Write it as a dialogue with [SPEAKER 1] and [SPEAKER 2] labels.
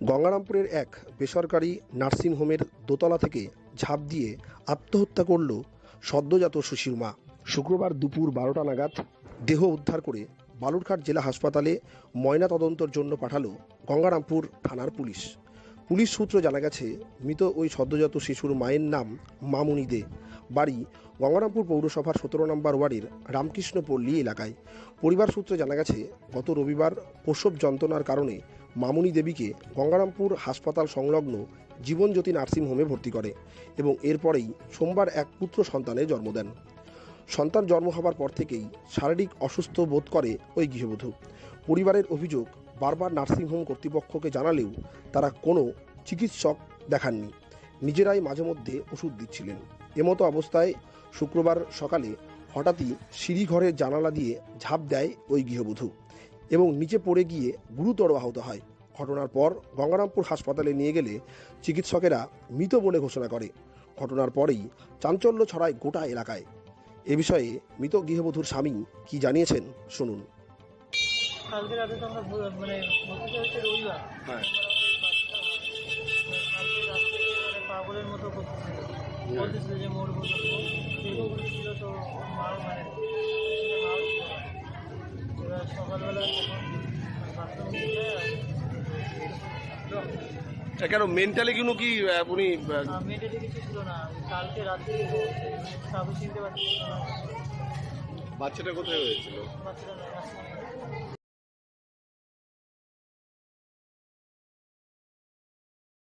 [SPEAKER 1] গঙ্গারামপুরের এক বেসরকারি নার্সিংহোমের দোতলা থেকে ঝাঁপ দিয়ে আত্মহত্যা করল সদ্যজাত শিশুর মা। শুক্রবার দুপুর 12টা নাগাদ দেহ উদ্ধার করে বালুরঘাট জেলা হাসপাতালে ময়নাতদন্তের জন্য পাঠালো গঙ্গারামপুর থানার পুলিশ। পুলিশ সূত্র জানা গেছে, মৃত ওই সদ্যজাত শিশুর মায়ের নাম মামুনি দে, বাড়ি গঙ্গারামপুর পৌরসভার 17 নম্বর ওয়ার্ডের রামকৃষ্ণপল্লী এলাকায়। পরিবার সূত্রে জানা গেছে, গত রবিবার প্রসব যন্ত্রণার কারণে মামুনি দেবীকে গঙ্গারামপুর হাসপাতাল সংলগ্ন জীবনজ্যোতি নার্সিংহোমে ভর্তি করে এবং এরপরেই সোমবার এক পুত্র সন্তানের জন্ম দেন। সন্তান জন্ম হবার পর থেকেই শারীরিক অসুস্থ বোধ করে ওই গৃহবধূ। পরিবারের অভিযোগ, বারবার নার্সিংহোম কর্তৃপক্ষকে জানালেও তারা কোনো চিকিৎসক দেখাননি, নিজেরাই মাঝে মধ্যে ওষুধ দিচ্ছিলেন। এমতো অবস্থায় শুক্রবার সকালে হঠাৎই সিঁড়িঘরের জানালা দিয়ে ঝাঁপ দেয় ওই গৃহবধূ এবং নিচে পড়ে গিয়ে গুরুতর আহত হয়। ঘটনার পর গঙ্গারামপুর হাসপাতালে নিয়ে গেলে চিকিৎসকেরা মৃত বলে ঘোষণা করে। ঘটনার পরেই চাঞ্চল্য ছড়ায় গোটা এলাকায়। এ বিষয়ে মৃত গৃহবধূর স্বামী কি জানিয়েছেন শুনুন।
[SPEAKER 2] কালকে রাতে তো আমরা ভর্তি হয়েছে রবিবার। কালকে রাত্রে পাগলের মতো বলতেছিল যে মরবো ছিল, তো মাও মাও ছিল না। এবার সকালবেলা বাথরুম
[SPEAKER 3] কেন মেন্টালি কোনো কি উনি
[SPEAKER 2] মেয়েটাতে কিছু ছিল না। কালকে রাত্রে কাউকে চিনতে পারছিল না।
[SPEAKER 3] বাচ্চাটা কোথায় হয়েছিল?
[SPEAKER 2] বাচ্চাটা